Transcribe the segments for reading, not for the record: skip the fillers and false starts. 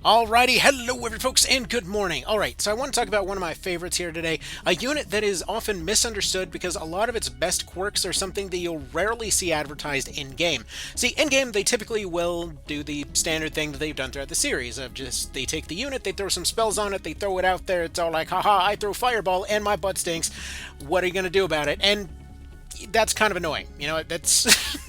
Alrighty, hello every folks, and good morning. Alright, so I want to talk about one of my favorites here today, a unit that is often misunderstood because a lot of its best quirks are something that you'll rarely see advertised in-game. See, in-game, they typically will do the standard thing that they've done throughout the series, of just, they take the unit, they throw some spells on it, they throw it out there, it's all like, haha, I throw Fireball and my butt stinks, what are you gonna do about it? And that's kind of annoying, that's...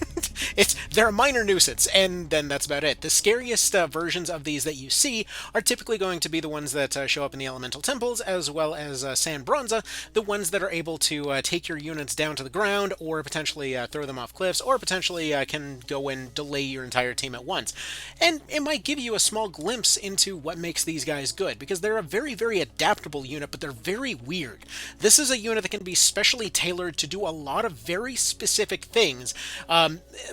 they're a minor nuisance, and then that's about it. The scariest versions of these that you see are typically going to be the ones that show up in the elemental temples, as well as San Bronza, the ones that are able to take your units down to the ground, or potentially throw them off cliffs, or potentially can go and delay your entire team at once. And it might give you a small glimpse into what makes these guys good, because they're a very, very adaptable unit, but they're very weird. This is a unit that can be specially tailored to do a lot of very specific things,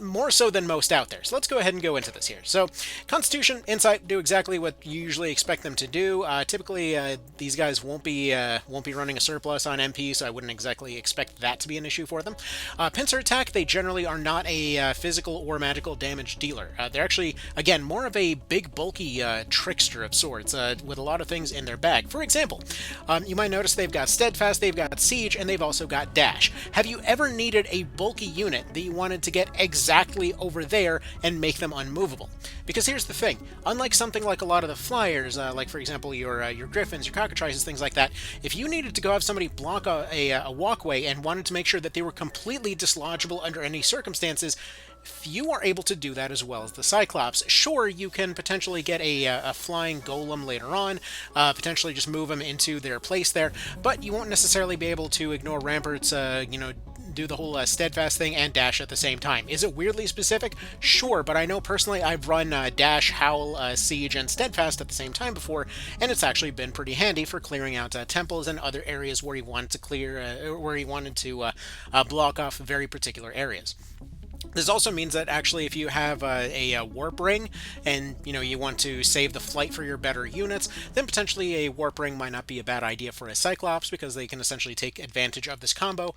more so than most out there. So let's go ahead and go into this here. So Constitution, Insight do exactly what you usually expect them to do. Typically, these guys won't be running a surplus on MP, so I wouldn't exactly expect that to be an issue for them. Pincer Attack, they generally are not a physical or magical damage dealer. They're actually, again, more of a big, bulky trickster of sorts, with a lot of things in their bag. For example, you might notice they've got Steadfast, they've got Siege, and they've also got Dash. Have you ever needed a bulky unit that you wanted to get exactly over there and make them unmovable? Because here's the thing, unlike something like a lot of the flyers, like for example your Griffins, your Cockatrices, things like that, if you needed to go have somebody block a walkway and wanted to make sure that they were completely dislodgeable under any circumstances, you are able to do that as well as the Cyclops. Sure, you can potentially get a flying golem later on, potentially just move them into their place there, but you won't necessarily be able to ignore Rampart's, do the whole steadfast thing and dash at the same time. Is it weirdly specific? Sure, but I know personally I've run dash, howl, siege, and steadfast at the same time before, and it's actually been pretty handy for clearing out temples and other areas where he wanted to block off very particular areas. This also means that actually if you have a warp ring and you want to save the flight for your better units, then potentially a warp ring might not be a bad idea for a Cyclops, because they can essentially take advantage of this combo.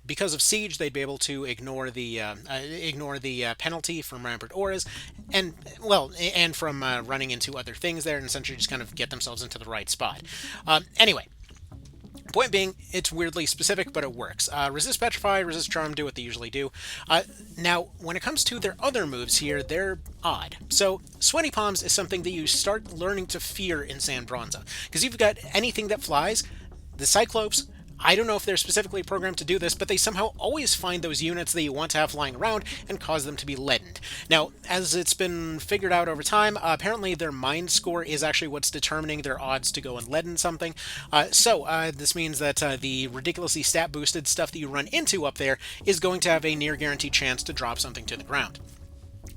Because of Siege, they'd be able to ignore the penalty from Rampart Auras, and from running into other things there, and essentially just kind of get themselves into the right spot. Anyway. Point being, it's weirdly specific, but it works. Resist Petrify, Resist Charm, do what they usually do. Now, when it comes to their other moves here, they're odd. So, Sweaty Palms is something that you start learning to fear in San Bronza, because you've got anything that flies. The Cyclops, I don't know if they're specifically programmed to do this, but they somehow always find those units that you want to have flying around and cause them to be leadened. Now, as it's been figured out over time, apparently their mind score is actually what's determining their odds to go and leaden something. This means that the ridiculously stat boosted stuff that you run into up there is going to have a near guaranteed chance to drop something to the ground.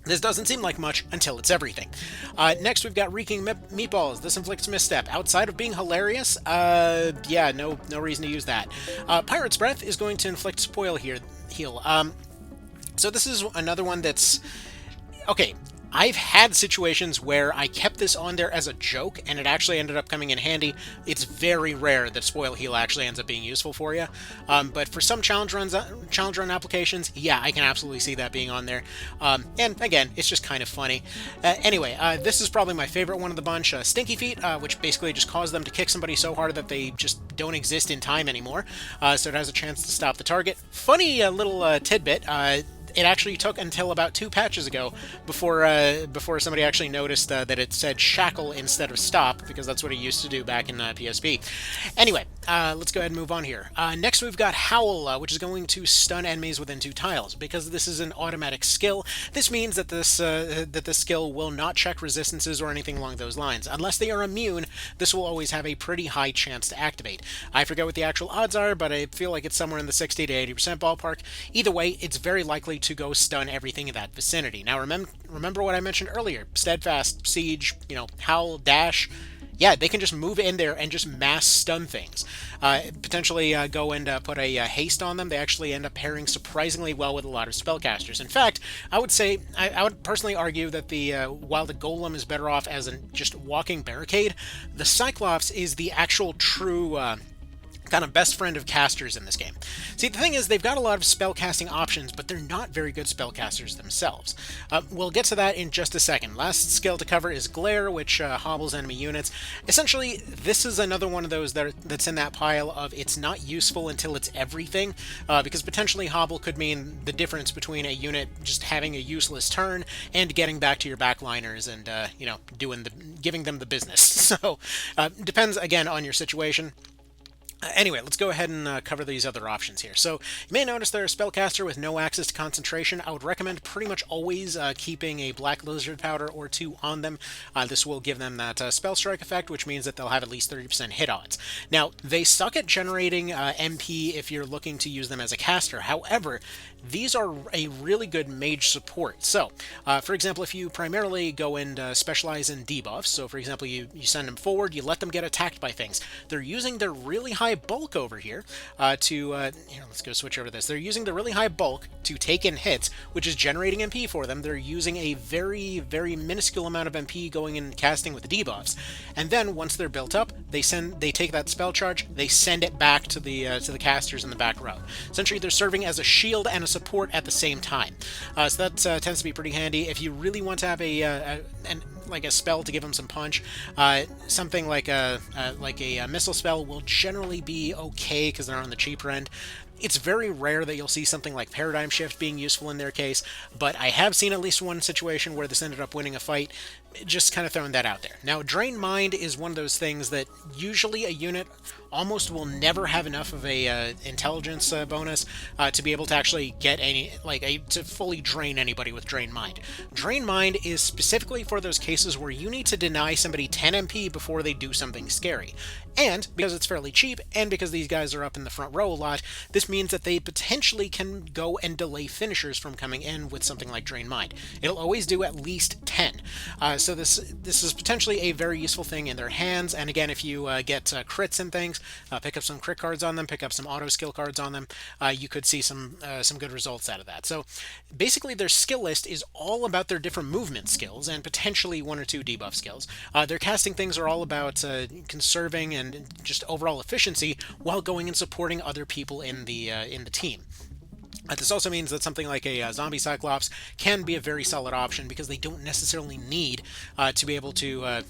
This doesn't seem like much until it's everything. Next, we've got Reeking Meatballs. This inflicts misstep. Outside of being hilarious, no reason to use that. Pirate's Breath is going to inflict spoil heal. So this is another one that's... Okay, I've had situations where I kept this on there as a joke, and it actually ended up coming in handy. It's very rare that Spoil Heal actually ends up being useful for you. But for some challenge run applications, yeah, I can absolutely see that being on there. And again, it's just kind of funny. Anyway, this is probably my favorite one of the bunch, Stinky Feet, which basically just caused them to kick somebody so hard that they just don't exist in time anymore. So it has a chance to stop the target. Funny little tidbit. It actually took until about 2 patches ago before somebody actually noticed that it said shackle instead of stop, because that's what it used to do back in PSP. Anyway, let's go ahead and move on here. Next, we've got Howl, which is going to stun enemies within 2 tiles. Because this is an automatic skill, this means that this skill will not check resistances or anything along those lines. Unless they are immune, this will always have a pretty high chance to activate. I forget what the actual odds are, but I feel like it's somewhere in the 60 to 80% ballpark. Either way, it's very likely to go stun everything in that vicinity. Now, remember what I mentioned earlier. Steadfast, Siege, Howl, Dash. Yeah, they can just move in there and just mass stun things. Potentially go and put a haste on them. They actually end up pairing surprisingly well with a lot of spellcasters. In fact, I would say, I would personally argue that while the Golem is better off as a just walking barricade, the Cyclops is the actual true kind of best friend of casters in this game. See, the thing is, they've got a lot of spellcasting options, but they're not very good spellcasters themselves. We'll get to that in just a second. Last skill to cover is Glare, which hobbles enemy units. Essentially, this is another one of those that's in that pile of it's not useful until it's everything, because potentially hobble could mean the difference between a unit just having a useless turn and getting back to your backliners and, giving them the business. So, depends, again, on your situation. Anyway, let's go ahead and cover these other options here. So, you may notice they're a spellcaster with no access to concentration. I would recommend pretty much always keeping a black lizard powder or two on them. This will give them that spell strike effect, which means that they'll have at least 30% hit odds. Now, they suck at generating MP if you're looking to use them as a caster. However, these are a really good mage support. So, for example, if you primarily go and specialize in debuffs, so for example, you send them forward, you let them get attacked by things. They're using their really high bulk over here here, let's go switch over to this. They're using the really high bulk to take in hits, which is generating MP for them. They're using a very, very minuscule amount of MP going and casting with the debuffs. And then once they're built up, they take that spell charge, they send it back to the casters in the back row. Essentially, they're serving as a shield and a support at the same time. So that tends to be pretty handy. If you really want to have a spell to give them some punch, something like a missile spell will generally be okay because they're on the cheaper end. It's very rare that you'll see something like Paradigm Shift being useful in their case, but I have seen at least one situation where this ended up winning a fight. Just kind of throwing that out there. Now, Drain Mind is one of those things that usually a unit almost will never have enough of a intelligence bonus to be able to actually get to fully drain anybody with Drain Mind. Drain Mind is specifically for those cases where you need to deny somebody 10 MP before they do something scary. And because it's fairly cheap, and because these guys are up in the front row a lot, this means that they potentially can go and delay finishers from coming in with something like Drain Mind. It'll always do at least 10. So this is potentially a very useful thing in their hands, and again, if you get crits and things, pick up some crit cards on them, pick up some auto skill cards on them, you could see some good results out of that. So basically their skill list is all about their different movement skills, and potentially one or two debuff skills. Their casting things are all about conserving and just overall efficiency while going and supporting other people in the team. This also means that something like a zombie Cyclops can be a very solid option because they don't necessarily need to be able to,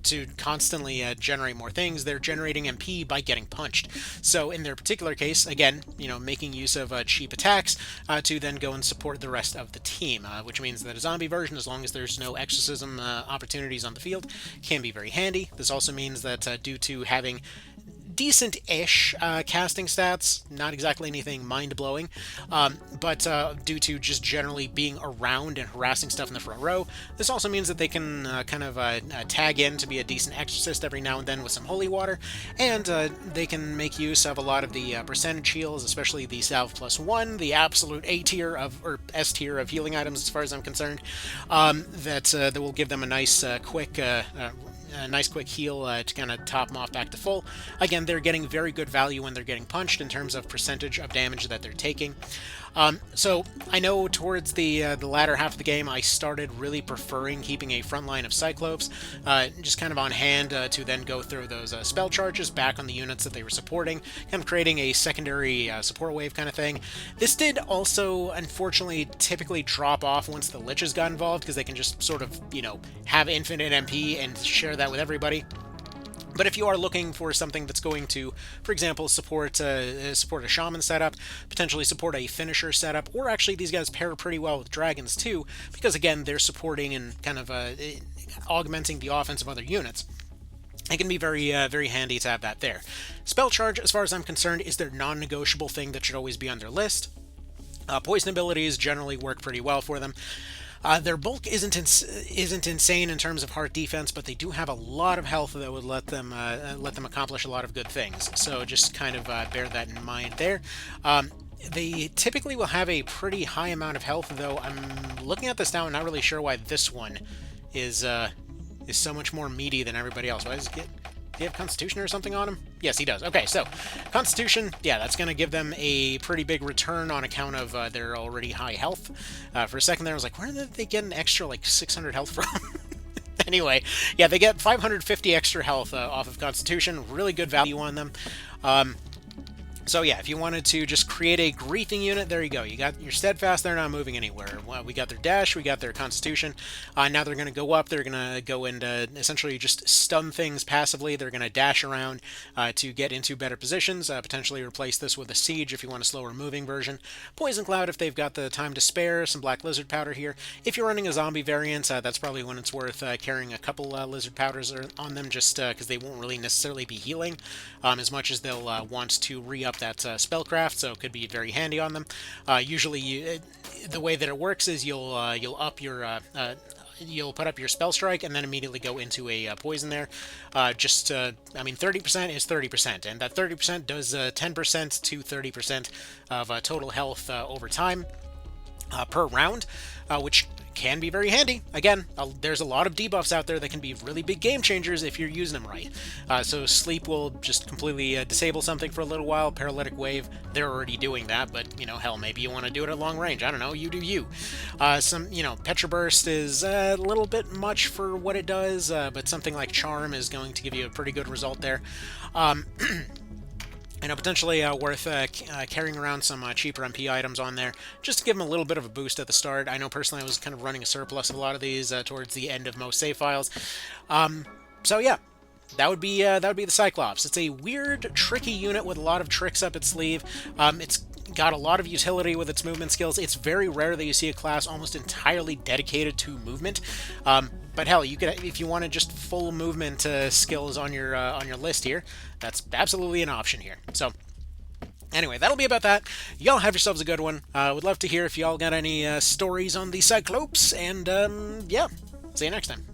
to constantly generate more things. They're generating MP by getting punched. So in their particular case, again, making use of cheap attacks to then go and support the rest of the team, which means that a zombie version, as long as there's no exorcism opportunities on the field, can be very handy. This also means that due to having decent-ish casting stats, not exactly anything mind-blowing, but due to just generally being around and harassing stuff in the front row, this also means that they can tag in to be a decent exorcist every now and then with some holy water, and they can make use of a lot of the percentage heals, especially the Salve +1, the absolute A tier or S tier of healing items as far as I'm concerned, that will give them a nice quick heal to kind of top them off back to full. Again, they're getting very good value when they're getting punched in terms of percentage of damage that they're taking. So I know towards the latter half of the game, I started really preferring keeping a front line of Cyclops, just kind of on hand to then go through those spell charges back on the units that they were supporting, kind of creating a secondary support wave kind of thing. This did also, unfortunately, typically drop off once the Liches got involved, because they can just sort of, have infinite MP and share that with everybody. But if you are looking for something that's going to, for example, support a shaman setup, potentially support a finisher setup, or actually these guys pair pretty well with dragons too, because again, they're supporting and kind of augmenting the offense of other units. It can be very, very handy to have that there. Spell charge, as far as I'm concerned, is their non-negotiable thing that should always be on their list. Poison abilities generally work pretty well for them. Their bulk isn't insane in terms of hard defense, but they do have a lot of health that would let them accomplish a lot of good things. So just kind of bear that in mind there. They typically will have a pretty high amount of health, though I'm looking at this now and not really sure why this one is so much more meaty than everybody else. Why does it get? Do you have Constitution or something on him? Yes, he does. Okay, so Constitution, yeah, that's going to give them a pretty big return on account of their already high health. For a second there, I was like, where did they get an extra, 600 health from? Anyway, yeah, they get 550 extra health off of Constitution. Really good value on them. So yeah, if you wanted to just create a griefing unit, there you go. You got your steadfast, they're not moving anywhere. Well, we got their dash, we got their constitution. Now they're going to go up, they're going to go and essentially just stun things passively. They're going to dash around to get into better positions, potentially replace this with a siege if you want a slower moving version. Poison Cloud if they've got the time to spare, some black lizard powder here. If you're running a zombie variant, that's probably when it's worth carrying a couple lizard powders on them, just because they won't really necessarily be healing as much as they'll want to re-up that spellcraft, so it could be very handy on them. Usually, the way that it works is you'll put up your spell strike and then immediately go into a poison there. I mean, 30% is 30%, and that 30% does 10% to 30% of total health over time per round, which can be very handy. Again, there's a lot of debuffs out there that can be really big game changers if you're using them right. So Sleep will just completely disable something for a little while. Paralytic Wave, they're already doing that, but, you know, hell, maybe you want to do it at long range. I don't know, you do you. Petra Burst is a little bit much for what it does, but something like Charm is going to give you a pretty good result there. Potentially worth carrying around some cheaper MP items on there, just to give them a little bit of a boost at the start. I know personally I was kind of running a surplus of a lot of these towards the end of most save files. So yeah, that would be the Cyclops. It's a weird, tricky unit with a lot of tricks up its sleeve. It's got a lot of utility with its movement skills. It's very rare that you see a class almost entirely dedicated to movement. But hell, you could, if you wanted just full movement skills on your list here, that's absolutely an option here. So anyway, that'll be about that. Y'all have yourselves a good one. Would love to hear if y'all got any stories on the Cyclops, and yeah, see you next time.